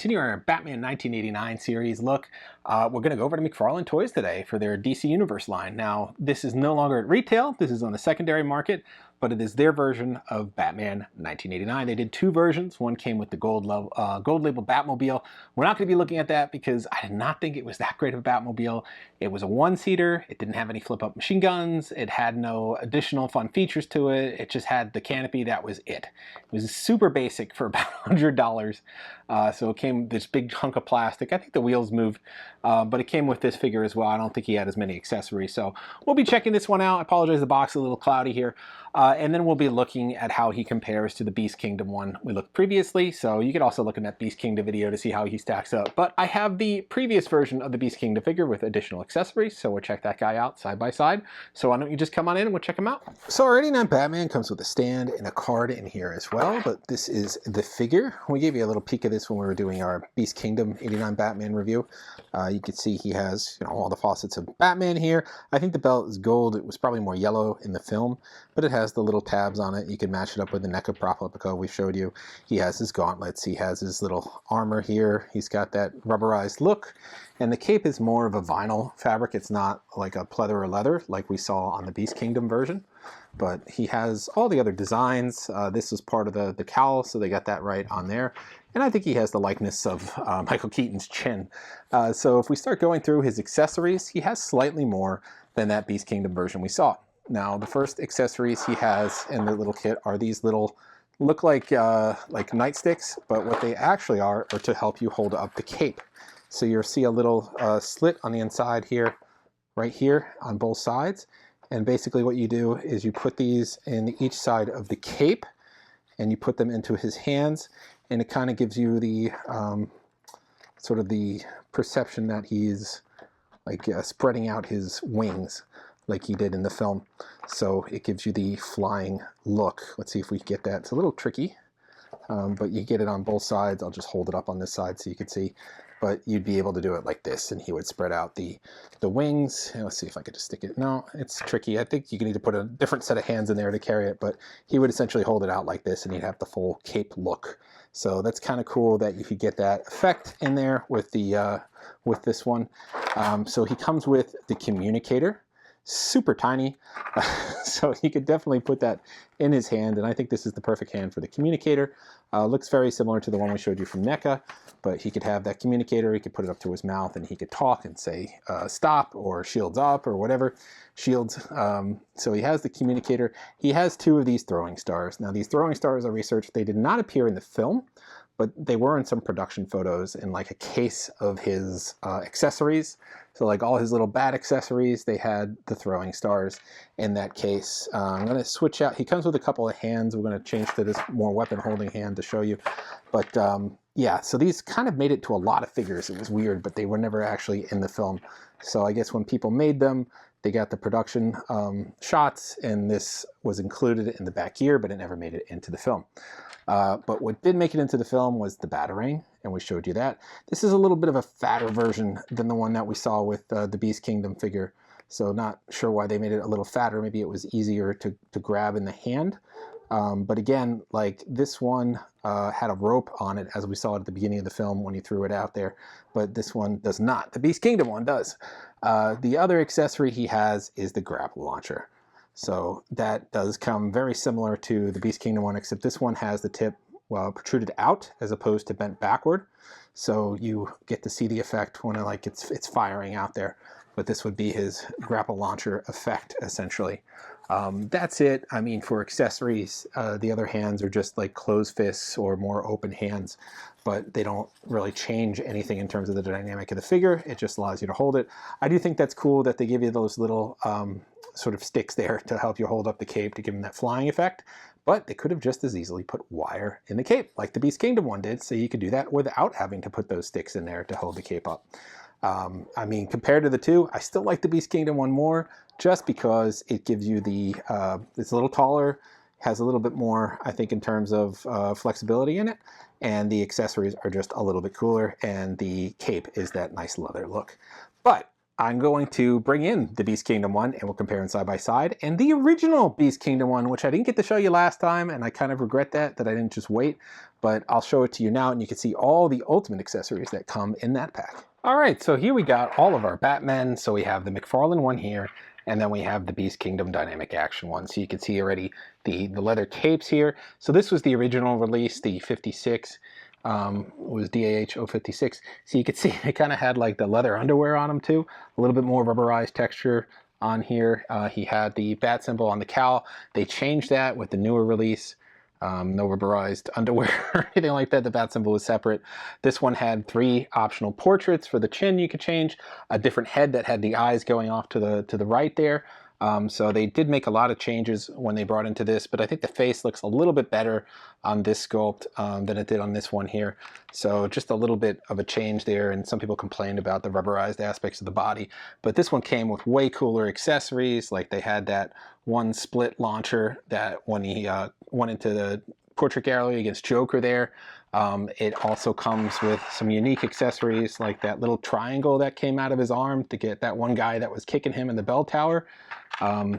continue our Batman 1989 series look. We're going to go over to McFarlane Toys today for their DC Universe line. Now, this is no longer at retail. This is on the secondary market, but it is their version of Batman 1989. They did two versions. One came with the gold label Batmobile. We're not going to be looking at that because I did not think it was that great of a Batmobile. It was a one-seater. It didn't have any flip-up machine guns. It had no additional fun features to it. It just had the canopy. That was it. It was super basic for about $100. So it came this big hunk of plastic. I think the wheels moved, but it came with this figure as well. I don't think he had as many accessories. So we'll be checking this one out. I apologize, the box is a little cloudy here. And then we'll be looking at how he compares to the Beast Kingdom one we looked previously. So you could also look in that Beast Kingdom video to see how he stacks up. But I have the previous version of the Beast Kingdom figure with additional accessories. So we'll check that guy out side by side. So why don't you just come on in and we'll check him out. So our 89 Batman comes with a stand and a card in here as well. But this is the figure. We gave you a little peek of this when we were doing our Beast Kingdom 89 Batman review. You can see he has, all the faucets of Batman here. I think the belt is gold. It was probably more yellow in the film, but it has the little tabs on it. You can match it up with the NECA Replica we showed you. He has his gauntlets. He has his little armor here. He's got that rubberized look, and the cape is more of a vinyl fabric. It's not like a pleather or leather like we saw on the Beast Kingdom version, but he has all the other designs. This is part of the cowl, so they got that right on there. And I think he has the likeness of Michael Keaton's chin. So if we start going through his accessories, he has slightly more than that Beast Kingdom version we saw. Now, the first accessories he has in the little kit are these little, look like nightsticks, but what they actually are to help you hold up the cape. So you'll see a little slit on the inside here, right here on both sides. And basically what you do is you put these in each side of the cape and you put them into his hands, and it kind of gives you the sort of the perception that he's like spreading out his wings like he did in the film. So it gives you the flying look. Let's see if we get that. It's a little tricky, but you get it on both sides. I'll just hold it up on this side so you can see. But you'd be able to do it like this, and he would spread out the wings. And let's see if I could just stick it. No, it's tricky. I think you need to put a different set of hands in there to carry it, but he would essentially hold it out like this, and he'd have the full cape look. So that's kind of cool that you could get that effect in there with the with this one. So he comes with the communicator, super tiny, so he could definitely put that in his hand, and I think this is the perfect hand for the communicator. Looks very similar to the one we showed you from NECA, but he could have that communicator, he could put it up to his mouth, and he could talk and say stop or shields up or whatever. Shields. So he has the communicator. He has two of these throwing stars. Now these throwing stars I researched, they did not appear in the film, but they were in some production photos in like a case of his accessories. So like all his little bat accessories, they had the throwing stars in that case. I'm going to switch out. He comes with a couple of hands. We're going to change to this more weapon holding hand to show you. But yeah, so these kind of made it to a lot of figures. It was weird, but they were never actually in the film. So I guess when people made them, they got the production shots, and this was included in the back gear, but it never made it into the film. But what did make it into the film was the Batarang, and we showed you that. This is a little bit of a fatter version than the one that we saw with the Beast Kingdom figure. So not sure why they made it a little fatter. Maybe it was easier to grab in the hand. But again, like this one had a rope on it, as we saw at the beginning of the film when he threw it out there, but this one does not. The Beast Kingdom one does. The other accessory he has is the grapple launcher. So that does come very similar to the Beast Kingdom one, except this one has the tip protruded out as opposed to bent backward. So you get to see the effect when it's firing out there. But this would be his grapple launcher effect, essentially. That's it. I mean, for accessories, the other hands are just like closed fists or more open hands, but they don't really change anything in terms of the dynamic of the figure. It just allows you to hold it. I do think that's cool that they give you those little sort of sticks there to help you hold up the cape to give him that flying effect, but they could have just as easily put wire in the cape like the Beast Kingdom one did, so you could do that without having to put those sticks in there to hold the cape up. I mean, compared to the two, I still like the Beast Kingdom one more, just because it gives you the, it's a little taller, has a little bit more, I think, in terms of flexibility in it, and the accessories are just a little bit cooler, and the cape is that nice leather look. But I'm going to bring in the Beast Kingdom one and we'll compare them side by side. And the original Beast Kingdom one, which I didn't get to show you last time, and I kind of regret that I didn't just wait, but I'll show it to you now and you can see all the ultimate accessories that come in that pack. All right, so here we got all of our Batmen. So we have the McFarlane one here, and then we have the Beast Kingdom Dynamic Action one. So you can see already the leather capes here. So this was the original release, the 56. Was DAH 056. So you can see it kind of had like the leather underwear on him too, a little bit more rubberized texture on here. He had the bat symbol on the cowl. They changed that with the newer release. No rubberized underwear or anything like that. The bat symbol was separate. This one had 3 optional portraits for the chin you could change, a different head that had the eyes going off to the right there. So they did make a lot of changes when they brought into this, but I think the face looks a little bit better on this sculpt than it did on this one here. So just a little bit of a change there, and some people complained about the rubberized aspects of the body. But this one came with way cooler accessories, like they had that one split launcher that when he went into the portrait gallery against Joker there. It also comes with some unique accessories like that little triangle that came out of his arm to get that one guy that was kicking him in the bell tower.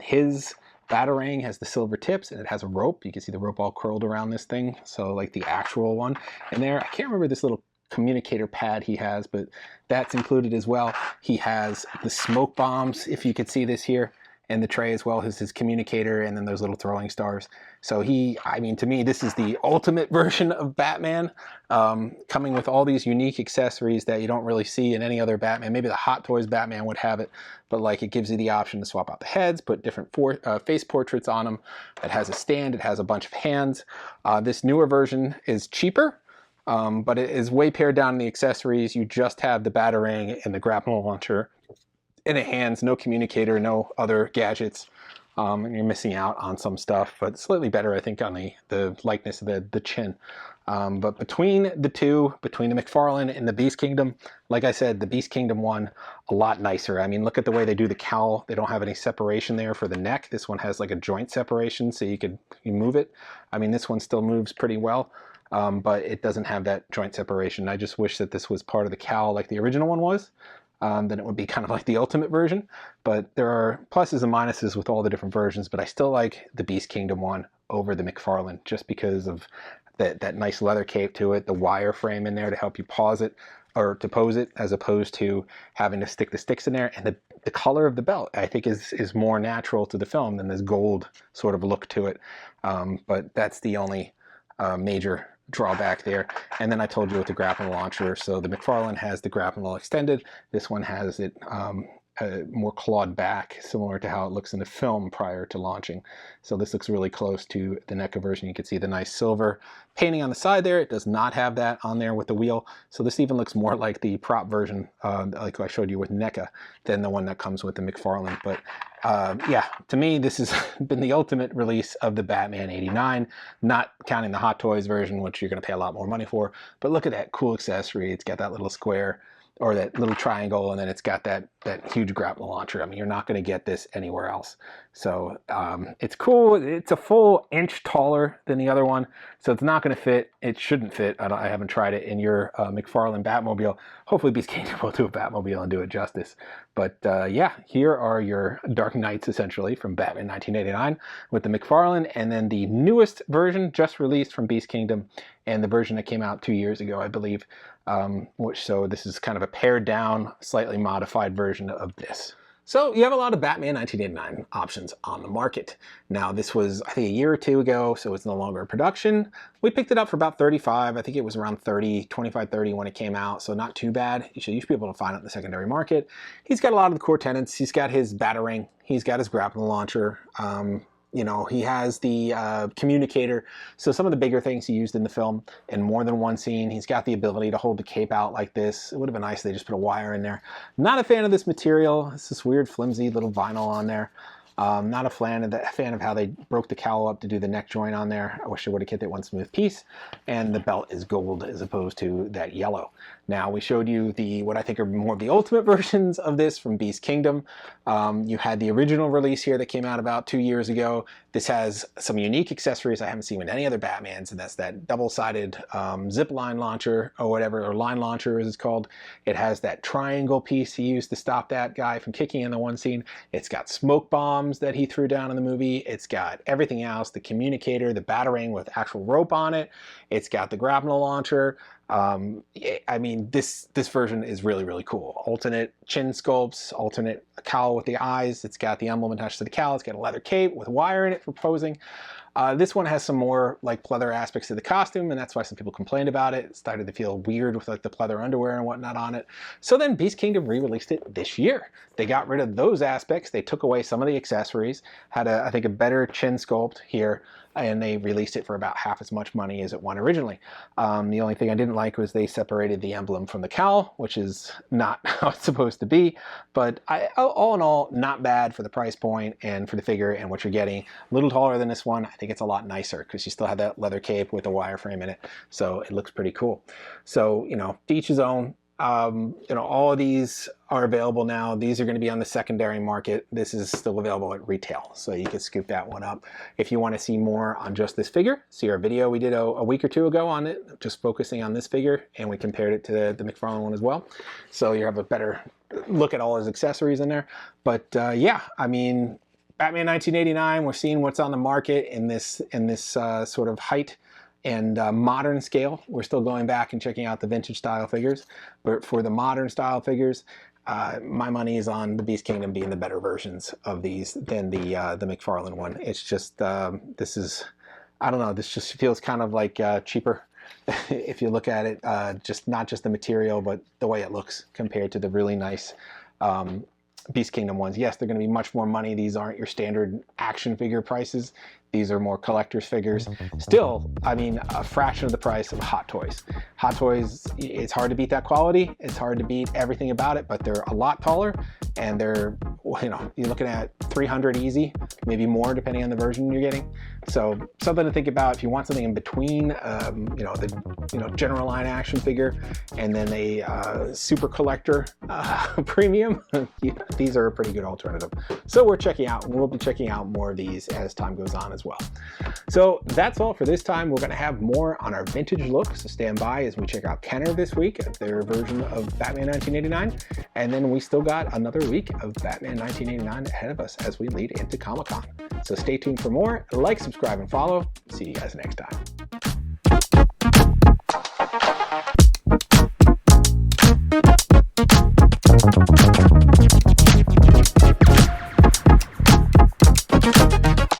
His batarang has the silver tips and it has a rope. You can see the rope all curled around this thing. So like the actual one. And there, I can't remember this little communicator pad he has, but that's included as well. He has the smoke bombs, if you could see this here, and the tray as well as his communicator, and then those little throwing stars. So I mean, to me, this is the ultimate version of Batman, coming with all these unique accessories that you don't really see in any other Batman. Maybe the Hot Toys Batman would have it, but like it gives you the option to swap out the heads, put different face portraits on them. It has a stand, it has a bunch of hands. This newer version is cheaper, but it is way pared down in the accessories. You just have the Batarang and the grapple launcher in the hands, no communicator, no other gadgets, and you're missing out on some stuff, but slightly better, I think, on the likeness of the chin. But between the two, between the McFarlane and the Beast Kingdom, like I said, the Beast Kingdom one, a lot nicer. I mean, look at the way they do the cowl. They don't have any separation there for the neck. This one has like a joint separation, so you move it. I mean, this one still moves pretty well. But it doesn't have that joint separation. I just wish that this was part of the cowl like the original one was. Then it would be kind of like the ultimate version. But there are pluses and minuses with all the different versions, but I still like the Beast Kingdom one over the McFarlane just because of that nice leather cape to it, the wire frame in there to help you pause it or to pose it, as opposed to having to stick the sticks in there. And the color of the belt, I think, is more natural to the film than this gold sort of look to it. But that's the only major drawback there. And then I told you with the grapple launcher, so the McFarlane has the grapple extended. This one has it more clawed back, similar to how it looks in the film prior to launching. So this looks really close to the NECA version. You can see the nice silver painting on the side there. It does not have that on there with the wheel. So this even looks more like the prop version, like I showed you with NECA, than the one that comes with the McFarlane. But yeah, to me, this has been the ultimate release of the Batman 89, not counting the Hot Toys version, which you're going to pay a lot more money for. But look at that cool accessory. It's got that little square or that little triangle, and then it's got that huge grapple launcher. I mean, you're not going to get this anywhere else. So it's cool. It's a full inch taller than the other one, so it's not going to fit. It shouldn't fit. I haven't tried it in your McFarlane Batmobile. Hopefully Beast Kingdom will do a Batmobile and do it justice. But yeah, here are your Dark Knights, essentially, from Batman 1989 with the McFarlane, and then the newest version just released from Beast Kingdom, and the version that came out 2 years ago, I believe. So this is kind of a pared down, slightly modified version of this. So you have a lot of Batman 1989 options on the market. Now this was, I think, a year or two ago, so it's no longer in production. We picked it up for about $35. I think it was around $30, $25, $30 when it came out, so not too bad. You should be able to find it in the secondary market. He's got a lot of the core tenants. He's got his Batarang. He's got his grappling launcher. You know, he has the communicator. So some of the bigger things he used in the film in more than one scene. He's got the ability to hold the cape out like this. It would have been nice if they just put a wire in there. Not a fan of this material. It's this weird flimsy little vinyl on there. Not a fan of how they broke the cowl up to do the neck joint on there. I wish they would have kept it one smooth piece. And the belt is gold as opposed to that yellow. Now we showed you what I think are more of the ultimate versions of this from Beast Kingdom. You had the original release here that came out about 2 years ago. This has some unique accessories I haven't seen with any other Batmans, and that's that double-sided zip line launcher or whatever, or line launcher as it's called. It has that triangle piece he used to stop that guy from kicking in the one scene. It's got smoke bombs that he threw down in the movie. It's got everything else, the communicator, the batarang with actual rope on it. It's got the grapnel launcher. I mean, this version is really, really cool. Alternate chin sculpts, alternate cowl with the eyes. It's got the emblem attached to the cowl. It's got a leather cape with wire in it for posing. This one has some more like pleather aspects to the costume, and that's why some people complained about it. It started to feel weird with like the pleather underwear and whatnot on it. So then Beast Kingdom re-released it this year. They got rid of those aspects. They took away some of the accessories, had I think a better chin sculpt here, and they released it for about half as much money as it won originally. The only thing I didn't like was they separated the emblem from the cowl, which is not how it's supposed to be. But all in all, not bad for the price point and for the figure and what you're getting. A little taller than this one. I think it's a lot nicer because you still have that leather cape with a wireframe in it. So it looks pretty cool. So, you know, to each his own. You know, all of these are available now. These are going to be on the secondary market. This is still available at retail, so you can scoop that one up. If you want to see more on just this figure, see our video we did a week or two ago on it, just focusing on this figure, and we compared it to the McFarlane one as well. So you have a better look at all his accessories in there. But yeah, I mean, Batman 1989, we're seeing what's on the market in this sort of height and modern scale. We're still going back and checking out the vintage style figures, but for the modern style figures, my money is on the Beast Kingdom being the better versions of these than the McFarlane one. It's just this is, I don't know, this just feels kind of like cheaper if you look at it, just not just the material but the way it looks compared to the really nice Beast Kingdom ones. Yes, they're going to be much more money. These aren't your standard action figure prices. These are more collector's figures. Still, I mean, a fraction of the price of Hot Toys. Hot Toys, it's hard to beat that quality. It's hard to beat everything about it, but they're a lot taller, and they're, you know, you're looking at 300 easy, maybe more depending on the version you're getting. So something to think about if you want something in between, you know, the general line action figure and then a super collector premium. These are a pretty good alternative. So we're checking out, we'll be checking out more of these as time goes on as well. So that's all for this time. We're going to have more on our vintage look, so stand by as we check out Kenner this week, their version of Batman 1989, and then we still got another week of Batman 1989 ahead of us as we lead into Comic-Con. So stay tuned for more. Like, subscribe, and follow. See you guys next time.